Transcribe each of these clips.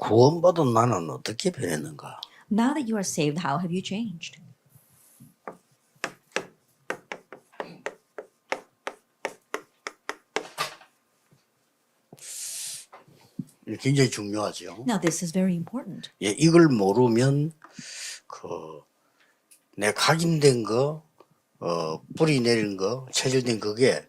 구원받은 나는 어떻게 변했는가? Now that you are saved, how have you changed? 굉장히 중요하죠. Now this is very important. 예, 이걸 모르면 내 각인된 거, 뿌리 내린 거, 체질된 그게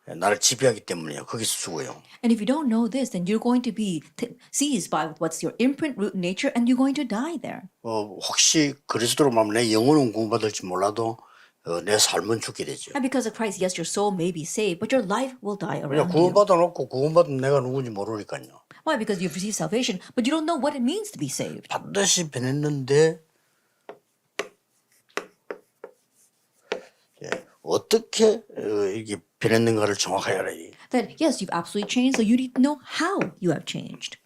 나를 지배하기 때문이에요. 거기서 죽어요. And if you don't know this, then you're going to be seized by what's your imprint, root, nature, and you're going to die there. 혹시 그리스도로 말하면 내 영혼은 구원받을지 몰라도 내 삶은 죽게 되죠. And because of Christ, yes, your soul may be saved, but your life will die 그냥 around you. 구원받아 놓고 구원받은 내가 누군지 모르니까요. Why? Because you've received salvation, but you don't know what it means to be saved. 반드시 변했는데 예, 어떻게 이게 변했는가를 정확하게 알아야 돼요. That yes, you've absolutely changed, so you need to know how you have changed.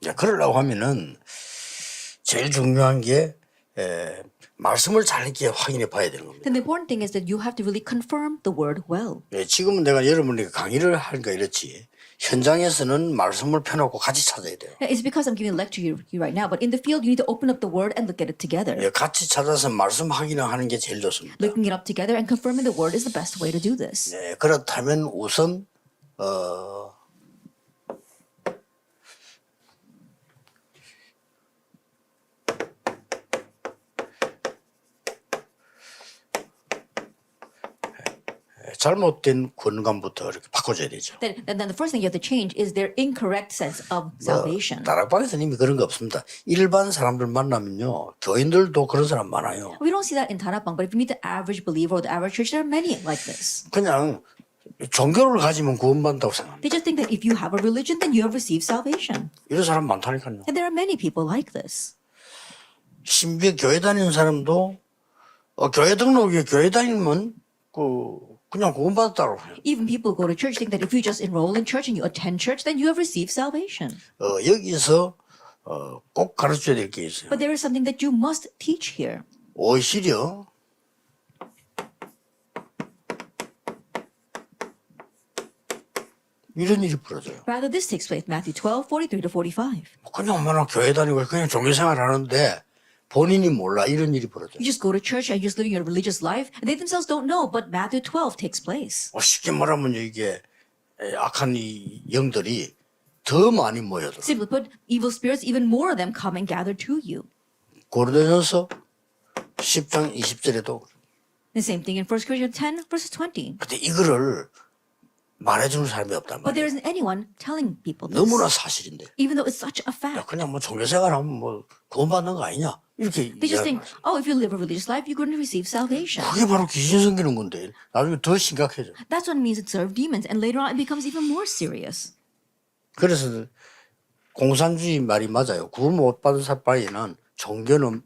자, 그러려고 하면은 제일 중요한 게 말씀을 잘 이렇게 확인해 봐야 되는 겁니다. Then the important thing is that you have to really confirm the word well. 예, 지금은 내가 여러분에게 강의를 하니까 이렇지 현장에서는 말씀을 펴놓고 같이 찾아야 돼요. It's because I'm giving a lecture you right now, but in the field you need to open up the word and look at it together. 예, 같이 찾아서 말씀 확인을 하는 게 제일 좋습니다. Looking it up together and confirming the word is the best way to do this. 예, 그렇다면 우선 잘못된 권감부터 이렇게 바꿔줘야 되죠. Then the first thing you have to change is their incorrect sense of salvation. 다락방에서는 이미 그런 거 없습니다. 일반 사람들 만나면요, 교인들도 그런 사람 많아요. We don't see that in Tarapang, but if you meet the average believer or the average church, there are many like this. 그냥 종교를 가지면 구원받는다고 생각합니다. They just think that if you have a religion, then you have received salvation. 이런 사람 많다니까요. And there are many people like this. 심지어 교회 다니는 사람도 교회 등록에 교회 다니면 그냥 구원받았다고 해요. Even people who go to church think that if you just enroll in church and you attend church, then you have received salvation. 여기서 꼭 가르쳐야 될 게 있어요. But there is something that you must teach here. 오히려 이런 일이 벌어져요. Rather, this takes place Matthew 12:43-45. 그냥 뭐나 교회 다니고 그냥 종교생활 하는데 본인이 몰라 이런 일이 벌어져요. You just go to church and you're just living your religious life, and they themselves don't know, but Matthew 12 takes place. 쉽게 말하면 이게 악한 이 영들이 더 많이 모여들어. Simply put, evil spirits, even more of them come and gather to you. 고린도전서 10장 20절에도 The same thing in 1 Corinthians 10:20. 근데 이거를 말해주는 사람이 없단 But there 말이에요. isn't anyone telling people this, 너무나 사실인데. even though it's such a 야, fact. 그냥 뭐 종교생활하면 뭐 구원받는 거 아니냐 이렇게 They just think, 이야기하는 거예요. oh, if you live a religious life, you're going to receive salvation. 그게 바로 귀신 섬기는 건데 나중에 더 심각해져. That's what it means to serve demons, and later on it becomes even more serious. 그래서 공산주의 말이 맞아요. 구원 못 받은 바에는 종교는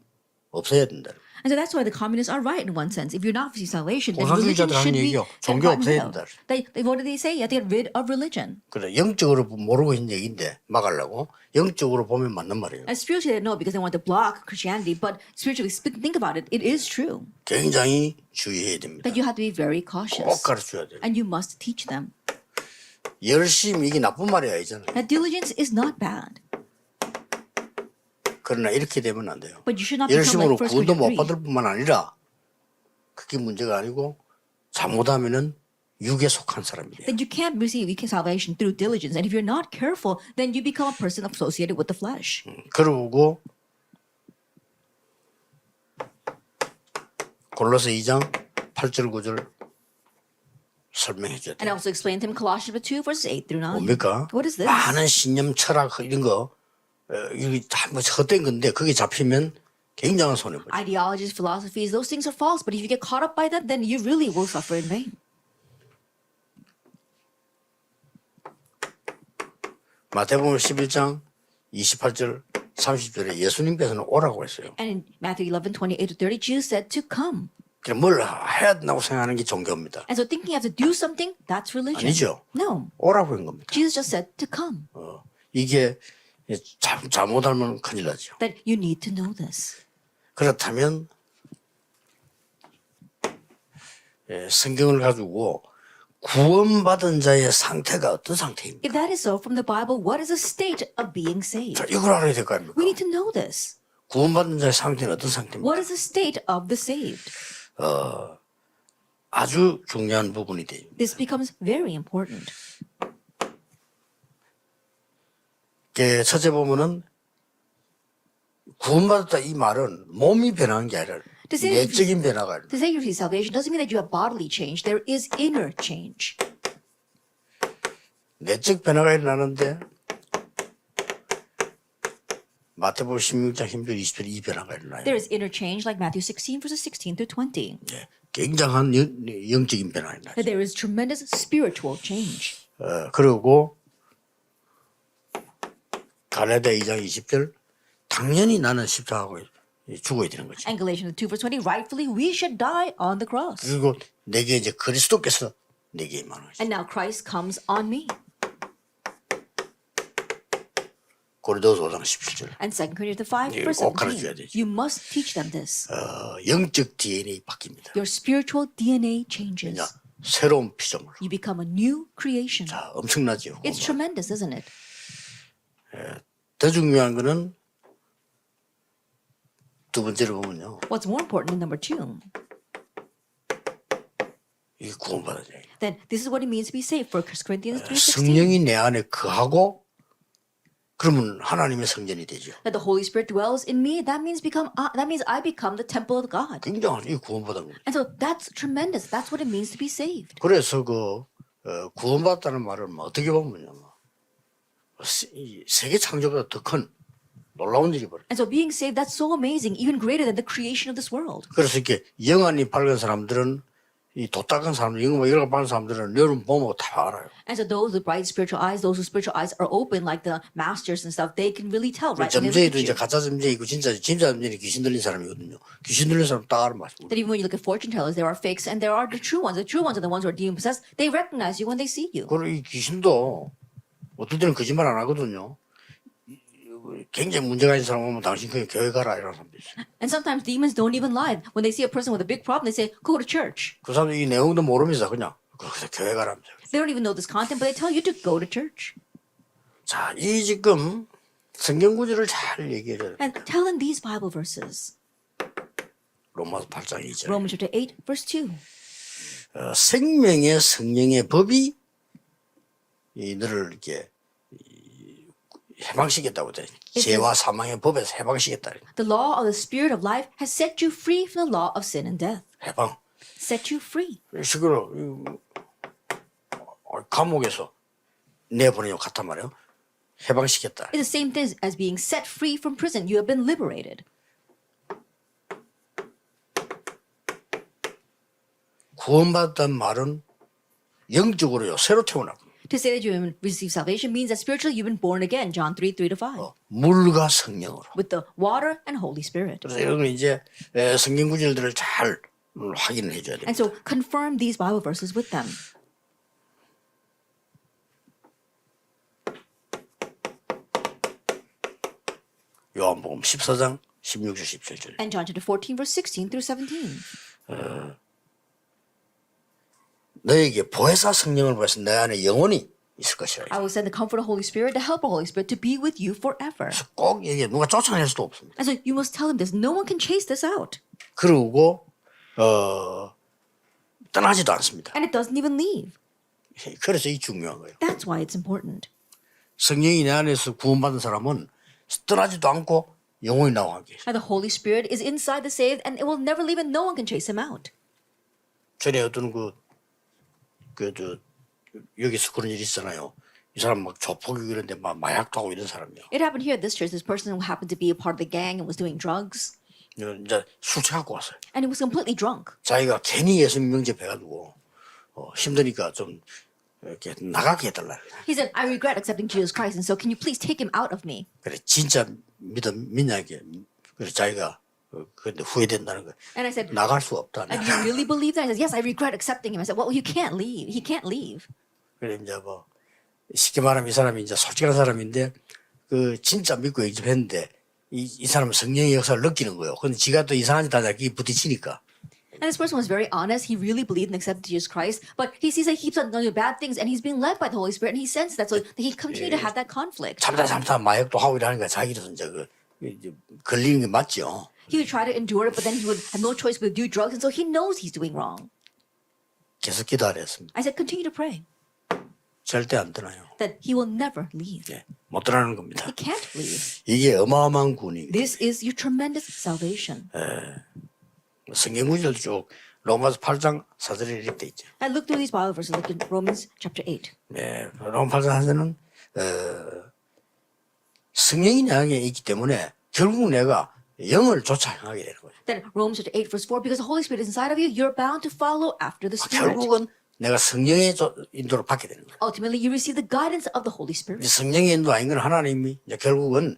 없어야 된다. And so that's why the communists are right in one sense. If you're not receiving salvation, then 공산주의자들 religion should 하는 be 얘기요. set 종교 apart and 없애야 held. 된다. What do they say? You have to get rid of religion. 그래 영적으로 모르고 있는 얘기인데 막으려고 영적으로 보면 맞는 말이에요. And spiritually, they know because they want to block Christianity, but spiritually, think about it, it is true 굉장히 주의해야 됩니다. that you have to be very 꼭 cautious, 가르쳐야 돼요. and you must teach them. 열심히 이게 나쁜 말이 아니잖아요. That diligence is not bad, 그러나 이렇게 되면 안 돼요. but you should not become 열심으로 like 1 구원도 못 Corinthians 3. 받을 뿐만 아니라 그게 문제가 아니고 잘못하면은 육에 속한 사람이 돼요. That you can't receive salvation through diligence, and if you're not careful, then you become a person associated with the flesh. 그러고 골로새 2장 8절 9절 설명해 줘야 And I 돼요. also explained to him Colossians 2:8-9. 뭡니까? What is this? 많은 신념, 철학 이런 거 이게 뭐 헛된 건데 그게 잡히면 굉장한 손해 보죠. Ideologies, philosophies, those things are false, but if you get caught up by that, then you really will suffer in vain. 마태복음 11장 28절 30절에 예수님께서는 오라고 했어요. And in Matthew 11:28-30, Jesus said to come. 그냥 뭘 해야 된다고 생각하는 게 종교입니다. And so thinking you have to do something, that's religion. 아니죠. No. 오라고 한 겁니다. Jesus just said to come. 이게 잘못하면 큰일 나죠. That you need to know this. 그렇다면 성경을 가지고 구원받은 자의 상태가 어떤 상태입니까? If that is so from the Bible, what is the state of being saved? 자, 이걸 알아야 될 거 아닙니까? We need to know this. 구원받은 자의 상태는 어떤 상태입니까? What is the state of the saved? 아주 중요한 부분이 돼요. This becomes very important. 첫째 보면은 구원받았다 이 말은 몸이 변한 게 아니라 내적인 변화가 아니라 To say you receive salvation doesn't mean that you have bodily change. There is inner change. 내적 변화가 일어나는데 마태복음 16장 10절 20절 이 변화가 일어나요. There is inner change like Matthew 16 verses 16 through 20. 예, 굉장한 영적인 변화가 일어나요. That there is tremendous spiritual change. 그리고 갈라디아 2장 20절 당연히 나는 십자가하고 죽어야 되는 거지. And Galatians 2 verse 20, rightfully we should die on the cross. 그리고 내게 이제 그리스도께서 내게 임하는 거지. And now Christ comes on me. 고린도서 5장 17절 And 2 Corinthians 5 이걸 verse 꼭 가르쳐야 17. 되지. You must teach them this. 영적 DNA 바뀝니다. Your spiritual DNA 그냥 changes. 새로운 피조물. You become a new creation. 자, 엄청나죠. It's tremendous, isn't it? 더 중요한 거는 두 번째로 보면요. What's more important in number 2? 이게 구원받은 자예요. Then this is what it means to be saved. 1 Corinthians 3:16. 성령이 내 안에 거하고 그러면 하나님의 성전이 되죠. That the Holy Spirit dwells in me. That means I become the temple of God. 굉장한 이 구원받은 거예요. And so that's tremendous. That's what it means to be saved. 그래서 구원받다는 말은 어떻게 보면요. 세계 창조보다 더 큰 놀라운 일이 벌어요. And so being saved, that's so amazing, even greater than the creation of this world. 그래서 이렇게 영안이 밝은 사람들은 이 도딱한 사람들, 영어가 밝은 사람들은 여러분 보면 다 알아요. And so those with bright spiritual eyes, those whose spiritual eyes are open, like the masters and stuff, they can really tell, right? when they look 점쟁이도 at 이제 you. 가짜 점쟁이 있고 진짜 점쟁이 귀신 들린 사람이거든요. 귀신 들린 사람 딱 알아맞습니다. That even when you look at fortune tellers, there are fakes and there are the true ones. The true ones are the ones who are demon possessed. They recognize you when they see you. 그리고 이 귀신도 어떨 때는 거짓말 안 하거든요. 굉장히 문제가 있는 사람 오면 당신 그냥 교회 가라 이런 사람도 있어요. And sometimes demons don't even lie. When they see a person with a big problem, they say, go to church. 그 사람들 이 내용도 모르면서 그냥 거기서 교회 가라면서. They don't even know this content, but they tell you to go to church. 자, 이 지금 성경 구절을 잘 얘기해줘요. And tell in these Bible verses. 로마서 8장 2절. Romans chapter 8, verse 2. 생명의 성령의 법이 너를 이렇게 해방시켰다고 돼. 죄와 사망의 법에서 해방시켰다. The law of the Spirit of life has set you free from the law of sin and death. 해방. Set you free. 식으로 감옥에서 내보내요 같단 말이에요. 해방시켰다. It's the same thing as being set free from prison. You have been liberated. 구원받았다는 말은 영적으로요 새로 태어나고 To say that you have received salvation means that spiritually you've been born again. John 3, 3-5. 물과 성령으로. With the water and Holy Spirit. 그래서 여러분 이제 성경 구절들을 잘 확인을 해줘야 됩니다. And so confirm these Bible verses with them. 요한복음 14장 16절 17절. And John chapter 14, verse 16 through 17. 너에게 보혜사 성령을 보내서 내 안에 영원히 있을 것이라. I will send the Comforter Holy Spirit, the Helper Holy Spirit, to be with you forever. 꼭 얘기해. 누가 쫓아낼 수도 없습니다. And so you must tell them this. No one can chase this out. 그리고 떠나지도 않습니다. And it doesn't even leave. 그래서 이 중요한 거예요. That's why it's important. 성령이 내 안에서 구원받은 사람은 떠나지도 않고 영원히 나오게. And the Holy Spirit is inside the saved, and it will never leave, and no one can chase him out. 전에 어떤 여기서 그런 일이 있잖아요. 이 사람 막 조폭이고 이런데 막 마약도 하고 이런 사람이요. It happened here at this church. This person who happened to be a part of the gang and was doing drugs, 이제 술 취하고 왔어요. and he was completely drunk. 자기가 괜히 예수 명제해가지고 힘드니까 좀 이렇게 나가게 해달라. He said, I regret accepting Jesus Christ, and so can you please take him out of me? 그래 진짜 믿냐 이게. 그래서 자기가 근데 후회된다는 거. And I said, 나갈 수 없다. do you really believe that? He said, yes, I regret accepting him. I said, well, you can't leave. He can't leave. 그래 이제 뭐 쉽게 말하면 이 사람이 이제 솔직한 사람인데 진짜 믿고 영접했는데 이 사람은 성령의 역사를 느끼는 거예요. 근데 지가 또 이상한 짓 하자 이 부딪히니까. And this person was very honest. He really believed and accepted Jesus Christ, but he sees that he keeps on doing bad things, and he's being led by the Holy Spirit, and he senses that, so he continued to have that conflict. 참다 마약도 하고 이러니까 자기도 이제 걸리는 게 맞죠. He would try to endure it, but then he would have no choice but to do drugs, and so he knows he's doing wrong. 계속 기도하랬습니다. I said, continue to pray. 절대 안 떠나요. That he will never leave. 예, 못 떠나는 겁니다. He can't leave. 이게 어마어마한 구원이에요. This is your tremendous salvation. 성경 구절도 쭉 로마서 8장 4절에 이렇게 돼 있죠. I looked through these Bible verses, look in Romans chapter 8. 예, 로마 8장 4절은 성령이 내 안에 있기 때문에 결국 내가 영을 쫓아 향하게 되는 거예요. Then Romans chapter 8 verse 4, because the Holy Spirit is inside of you, you're bound to follow after the Spirit. 결국은 내가 성령의 인도를 받게 되는 거예요. Ultimately, you receive the guidance of the Holy Spirit. 성령의 인도 아닌 건 하나님이 이제 결국은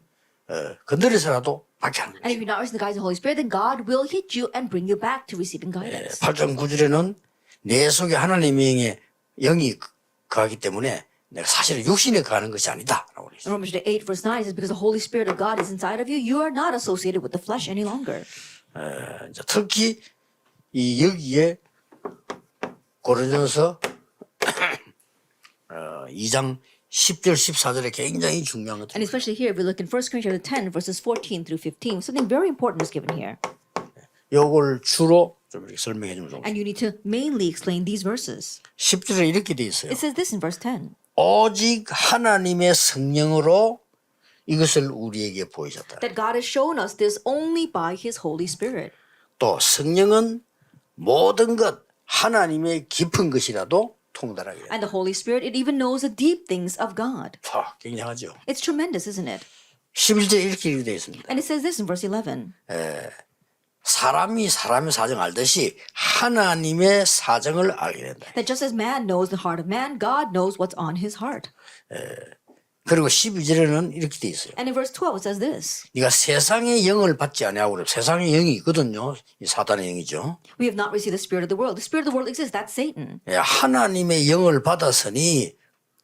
건드려서라도 받게 하는 And if 거예요. you're not receiving the guidance of the Holy Spirit, then God will hit you and bring you back to receiving guidance. 8장 9절에는 내 속에 하나님의 영이 거하기 때문에 내가 사실은 육신에 거하는 것이 아니다. 라고 In Romans chapter 8 verse 9, it says, because the Holy Spirit of God is inside of you, you are not associated with the flesh any longer. 이제 특히 이 여기에 고린도서 2장 10절 14절에 굉장히 중요한 것. And especially here, if we look in 1 Corinthians 10 verses 14 through 15, something very important is given here. 요걸 주로 좀 이렇게 설명해 주면 좋겠습니다. And you need to mainly explain these verses. 10절에 이렇게 돼 있어요. It says this in verse 10. 오직 하나님의 성령으로 이것을 우리에게 보이셨다. That God has shown us this only by His Holy Spirit. 또 성령은 모든 것 하나님의 깊은 것이라도 통달하게 된다. And the Holy Spirit, it even knows the deep things of God. 굉장하죠. It's tremendous, isn't it? 11절에 이렇게 되어 있습니다. And it says this in verse 11. 사람이 사람의 사정 알듯이 하나님의 사정을 알게 된다. That just as man knows the heart of man, God knows what's on his heart. 그리고 12절에는 이렇게 되어 있어요. And in verse 12 it says this. 네가 세상의 영을 받지 아니하고 그래. 세상의 영이 있거든요. 이 사단의 영이죠. We have not received the spirit of the world. The spirit of the world exists. That's Satan. 하나님의 영을 받았으니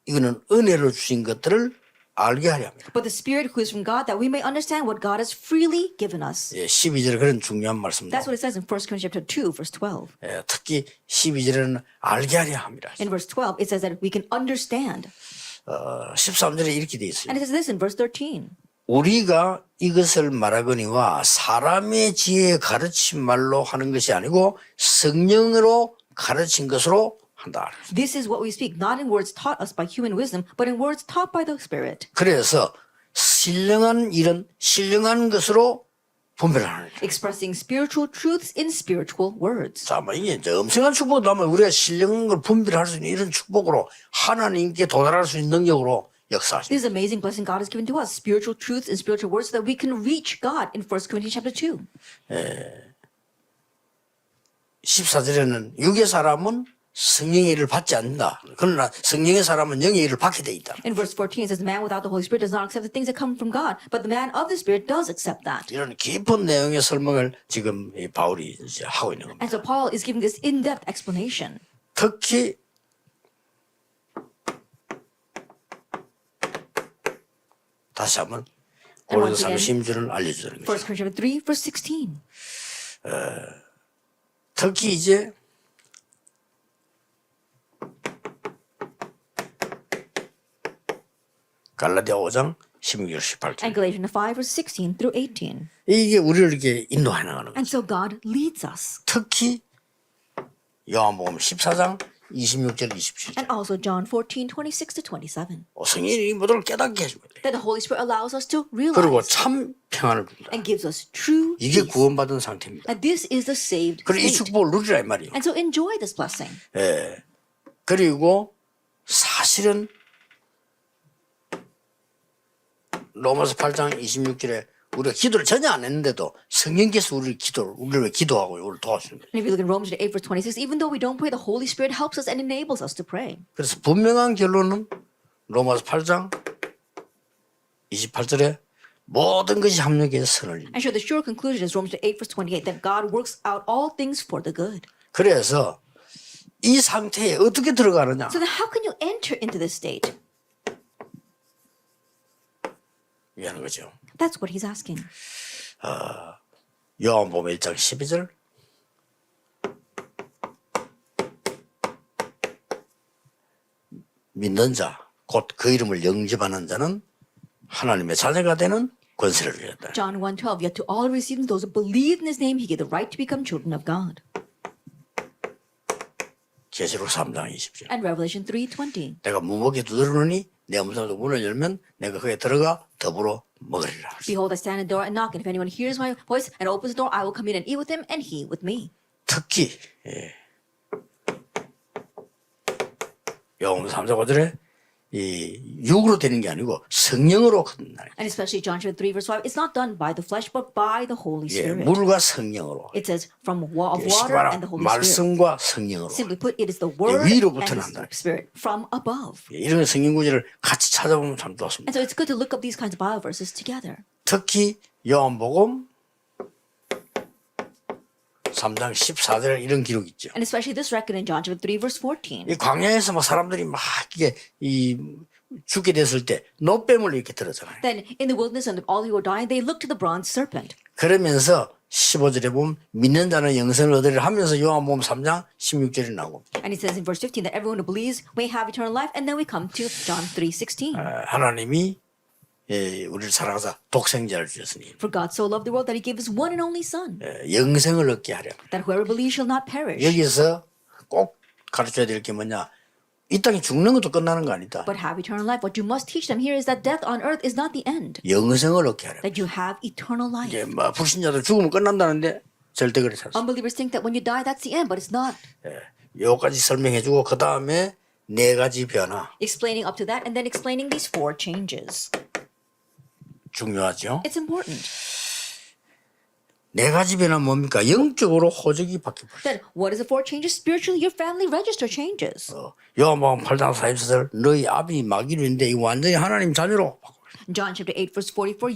이거는 은혜로 주신 것들을 알게 하려 합니다. But the spirit who is from God, that we may understand what God has freely given us. 12절에 그런 중요한 말씀입니다. That's what it says in 1 Corinthians chapter 2 verse 12. 특히 12절에는 알게 하려 합니다. In verse 12 it says that we can understand. 13절에 이렇게 되어 있어요. And it says this in verse 13. 우리가 이것을 말하거니와 사람의 지혜에 가르친 말로 하는 것이 아니고 성령으로 가르친 것으로 한다. This is what we speak, not in words taught us by human wisdom, but in words taught by the Spirit. 그래서 신령한 일은 신령한 것으로 분별하는 거예요. Expressing spiritual truths in spiritual words. 자, 이게 이제 엄청난 축복이라면 우리가 신령한 걸 분별할 수 있는 이런 축복으로 하나님께 도달할 수 있는 능력으로 역사하십니다. This is amazing blessing God has given to us, spiritual truths and spiritual words, so that we can reach God in 1 Corinthians chapter 2. 14절에는 육의 사람은 성령의 일을 받지 않는다. 그러나 성령의 사람은 영의 일을 받게 돼 있다. In verse 14 it says, the man without the Holy Spirit does not accept the things that come from God, but the man of the Spirit does accept that. 이런 깊은 내용의 설명을 지금 이 바울이 이제 하고 있는 겁니다. And so Paul is giving this in-depth explanation. 특히 다시 한번 고린도서 16절을 알려주는 1 거죠. Corinthians 3 verse 16. 특히 이제 갈라디아 5장 16절 18절 And Galatians 5 verse 16 through 18. 이게 우리를 이렇게 인도해 나가는 거죠. And so God leads us. 특히 요한복음 14장 26절 27절 And also John 14, 26 to 27. 성령이 모두를 깨닫게 해줍니다. That the Holy Spirit allows us to 그리고 realize 참 평안을 줍니다. and gives us true 이게 peace. 구원받은 상태입니다. And this is the saved 그리고 이 state. 축복을 누리라 이 말이에요. And so enjoy this blessing. 그리고 사실은 로마서 8장 26절에 우리가 기도를 전혀 안 했는데도 성령께서 우리를 기도하고 우리를 도와줍니다. And if you look in Romans 8 verse 26, even though we don't pray, the Holy Spirit helps us and enables us to pray. 그래서 분명한 결론은 로마서 8장 28절에 모든 것이 합력해서 선을 이룹니다. And sure, the sure conclusion is Romans 8 verse 28, that God works out all things for the good. 그래서 이 상태에 어떻게 들어가느냐? So then how can you enter into this state? 이하는 거죠. That's what he's asking. 요한복음 1장 12절 믿는 자, 곧 그 이름을 영접하는 자는 하나님의 자녀가 되는 권세를 주셨다. John 1:12. Yet to all who receive him, those who believe in his name, he gave the right to become children of God. 계시록 3장 20절. And Revelation 3:20. 내가 문밖에 두드리노니 내 문으로 문을 열면 내가 거기에 들어가 더불어 먹으리라. Behold, I stand at the door and knock, and if anyone hears my voice and opens the door, I will come in and eat with him, and he with me. 특히 요한 3장 5절에 이 육으로 되는 게 아니고 성령으로 끝난다. And especially John 3:5, it's not done by the flesh, but by the Holy 예, Spirit. 물과 성령으로. It says from of 쉽게 water and 말하면 the Holy Spirit. 말씀과 성령으로. Simply put, it is the word 위로부터 and 난다. the Spirit from above. 예, 이런 성경 구절을 같이 찾아보면 참 좋습니다. And so it's good to look up these kinds of Bible verses together. 특히 요한복음 3장 14절에 이런 기록이 있죠. And especially this record in John 3:14. 이 광야에서 막 사람들이 막 이게 이 죽게 됐을 때 노뱀을 이렇게 들었잖아요. Then in the wilderness and all who were dying, they looked to the bronze serpent. 그러면서 15절에 보면 믿는 자는 영생을 얻으리라 하면서 요한복음 3장 16절이 나오고 And it says in verse 15 that everyone who believes may have eternal life. And then we come to John 3:16. 하나님이 우리를 사랑하사 독생자를 주셨으니 For God so loved the world that he gave his one and only son, 영생을 얻게 하려. that whoever believes shall not perish, 여기서 꼭 가르쳐야 될 게 뭐냐? 이 땅에 죽는 것도 끝나는 거 아니다. but have eternal life. What you must teach them here is that death on earth is not the end, 영생을 얻게 하려. that you have eternal life. 이게 뭐 불신자들 죽으면 끝난다는데 절대 그렇지 않습니다. Unbelievers think that when you die, that's the end, but it's not. 요까지 설명해주고 그 다음에 네 가지 변화 Explaining up to that and then explaining these 4 changes. 중요하죠. It's important. 네 가지 변화 뭡니까? 영적으로 호적이 바뀌어버렸어요. Then what is the 4 changes? Spiritually, your family register changes. 요한복음 8장 44절 너희 아비 마귀인데 이 완전히 하나님 자녀로 바꿔버렸어요. John chapter 8 verse 44,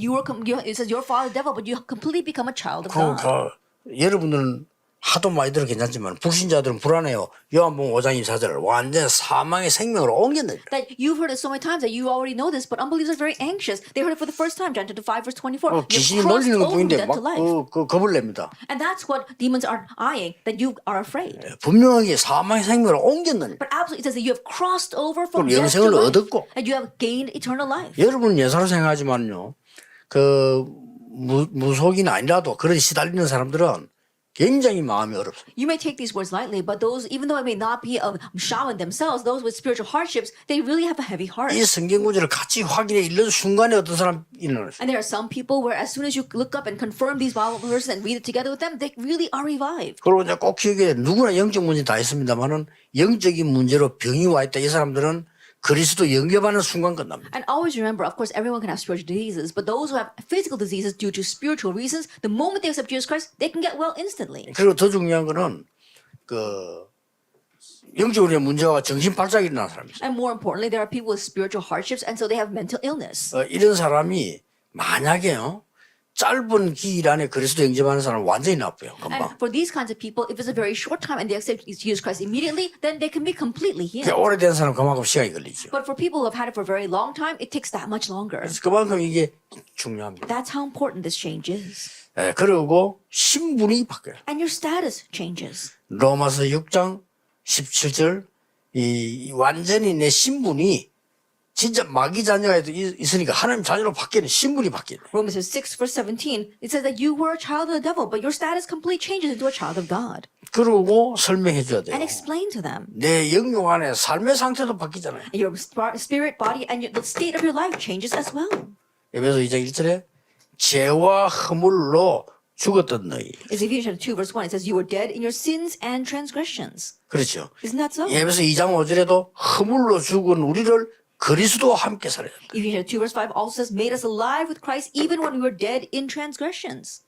it says your father the devil, but you completely become a child of God. 여러분들은 하도 많이 들어 괜찮지만 불신자들은 불안해요. 요한복음 5장 24절 완전 사망의 생명으로 옮겼네. That you've heard it so many times that you already know this, but unbelievers are very anxious. They heard it for the first time. John chapter 5 verse 24. 귀신이 You've crossed 놀리는 것 over 뿐인데 death 막 to life. 겁을 냅니다. And that's what demons are eyeing, that you are afraid. 분명하게 사망의 생명으로 옮겼는. But absolutely, it says that you have crossed over from 그럼 death to 영생을 life. 얻었고. And you have gained eternal life. 여러분은 예사로 생각하지만요. 그 무속인 아니라도 그런 시달리는 사람들은 굉장히 마음이 어렵습니다. You may take these words lightly, but those, even though it may not be of shaman themselves, those with spiritual hardships, they really have a heavy heart. 이 성경 구절을 같이 확인해 읽는 순간에 어떤 사람이 일어났어요. And there are some people where as soon as you look up and confirm these Bible verses and read it together with them, they really are revived. 그리고 이제 꼭 기억해 누구나 영적 문제 다 있습니다만은 영적인 문제로 병이 와 있다 이 사람들은 그리스도 영접하는 순간 끝납니다. And always remember, of course, everyone can have spiritual diseases, but those who have physical diseases due to spiritual reasons, the moment they accept Jesus Christ, they can get well instantly. 그리고 더 중요한 거는 그 영적으로 문제와 정신 발작이 일어나는 사람이 있어요. And more importantly, there are people with spiritual hardships, and so they have mental illness. 이런 사람이 만약에요. 짧은 기일 안에 그리스도 영접하는 사람은 완전히 나빠요. 금방. And for these kinds of people, if it's a very short time and they accept Jesus Christ immediately, then they can be completely healed. 오래된 사람 그만큼 시간이 걸리죠. But for people who have had it for a very long time, it takes that much longer. 그래서 그만큼 이게 중요합니다. That's how important this change is. 그리고 신분이 바뀌어요. And your status changes. 로마서 6장 17절 이 완전히 내 신분이 진짜 마귀 자녀가 있으니까 하나님 자녀로 바뀌는 신분이 바뀌네. Romans 6 verse 17, it says that you were a child of the devil, but your status completely changes into a child of God. 그러고 설명해 줘야 돼요. And explain to them. 내 영역 안에 삶의 상태도 바뀌잖아요. Your spirit, body, and the state of your life changes as well. 에베소 2장 1절에 죄와 허물로 죽었던 너희. It's Ephesians 2 verse 1, it says you were dead in your sins and transgressions. 그렇죠. Isn't that so? 에베소 2장 5절에도 허물로 죽은 우리를 그리스도와 함께 살아야 된다. Ephesians 2 verse 5 also says, made us alive with Christ even when we were dead in transgressions.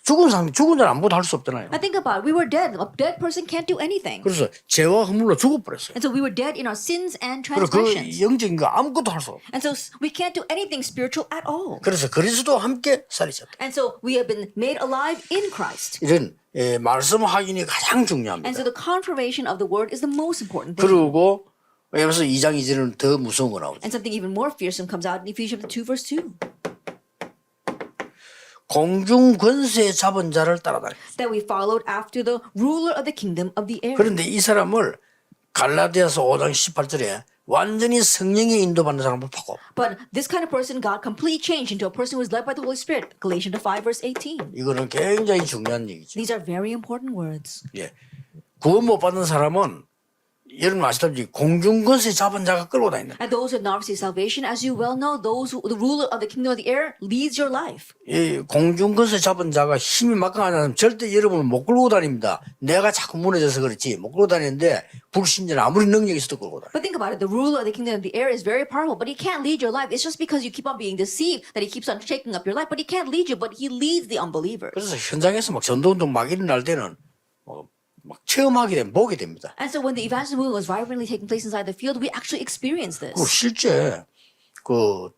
죽은 자는 아무것도 할 수 없잖아요. Now think about it. We were dead. A dead person can't do anything. 그래서 죄와 허물로 죽어버렸어요. And so we were dead in our sins and 그리고 그 transgressions. 영적인 거 아무것도 할 수 없어요. And so we can't do anything spiritual at all. 그래서 그리스도와 함께 살이셨다. And so we have been made alive in Christ. 이런 말씀 확인이 가장 중요합니다. And so the confirmation of the word is the most important thing. 그리고 에베소 2장 2절은 더 무서운 거 나오죠. And something even more fearsome comes out in Ephesians 2 verse 2. 공중 권세 잡은 자를 따라다니. That we followed after the ruler of the kingdom of the air. 그런데 이 사람을 갈라디아서 5장 18절에 완전히 성령의 인도받는 사람을 바꿔. But this kind of person, God completely changed into a person who is led by the Holy Spirit. Galatians 5 verse 18. 이거는 굉장히 중요한 얘기죠. These are very important words. 예. 구원 못 받는 사람은 여러분 아시다시피 공중권세 잡은 자가 끌고 다닌다. And those who have not received salvation, as you well know, the ruler of the kingdom of the air leads your life. 이 공중권세 잡은 자가 힘이 막강하다면 절대 여러분을 못 끌고 다닙니다. 내가 자꾸 무너져서 그렇지 못 끌고 다니는데 불신자는 아무리 능력이 있어도 끌고 다녀. But think about it, the ruler of the kingdom of the air is very powerful, but he can't lead your life. It's just because you keep on being deceived that he keeps on shaking up your life, but he can't lead you, but he leads the unbelievers. 그래서 현장에서 막 전도운동 막 일어날 때는 막 체험하게 되면 보게 됩니다. And so when the evangelism movement was vibrantly taking place inside the field, we actually experienced this. 그 실제 그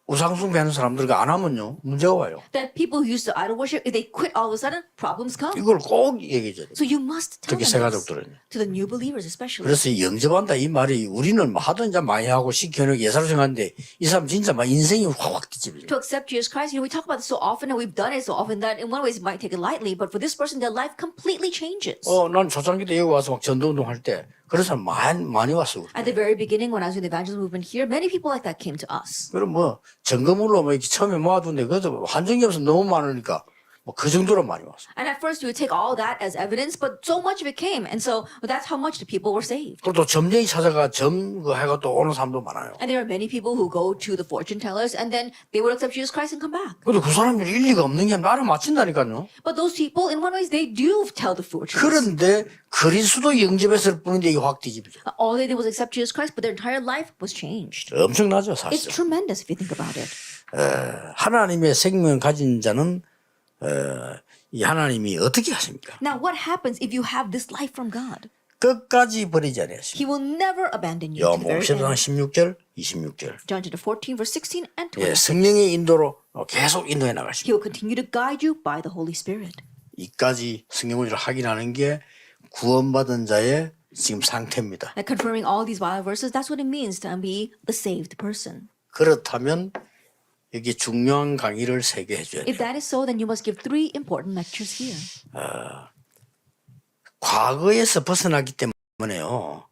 우상 숭배하는 사람들과 안 하면요 문제가 와요. That people who used to idol worship, if they quit all of a sudden, problems come. 이걸 꼭 얘기해줘야 돼요. So you must tell 특히 them 새 this, 가족들은. to the new believers especially. 그래서 영접한다 이 말이 우리는 하도 이제 많이 하고 시켜놓고 예사로 생각하는데 이 사람 진짜 막 인생이 확 뒤집어져. To accept Jesus Christ, we talk about this so often and we've done it so often that in one way it might take it lightly, but for this person, their life completely changes. 난 초창기 때 여기 와서 막 전도운동 할 때 그런 사람 많이 왔어. At the very beginning, when I was in the evangelism movement here, many people like that came to us. 그럼 뭐 점검으로 뭐 이렇게 처음에 모아두는데 그래도 한정이 없어 너무 많으니까 뭐 그 정도로 많이 왔어. And at first, we would take all that as evidence, but so much of it came, and so that's how much the people were saved. 그리고 또 점쟁이 찾아가 점 해가 또 오는 사람도 많아요. And there are many people who go to the fortune tellers, and then they would accept Jesus Christ and come back. 근데 그 사람들이 일리가 없는 게 나를 맞춘다니까요. But those people, in one way, they do tell the fortunes. 그런데 그리스도 영접했을 뿐인데 이게 확 뒤집어져. All they did was accept Jesus Christ, but their entire life was changed. 엄청나죠 It's 사실. tremendous if you think about it. 하나님의 생명 가진 자는 이 하나님이 어떻게 하십니까? Now, what happens if you have this life from God? 끝까지 버리지 않으십니다. He will never abandon you. To the very 요한복음 end. 16절, 26절. John chapter 14, verse 16 and 예, 20. 성령의 인도로 계속 인도해 He 나가십니다. will continue to guide you by the Holy Spirit. 이까지 성경문제를 확인하는 게 구원받은 자의 지금 상태입니다. Like confirming all these Bible verses, that's what it means to be the saved person. 그렇다면 여기 중요한 강의를 3개 해줘야 돼요. If that is so, then you must give 3 important lectures here. 과거에서 벗어나기 때문에요.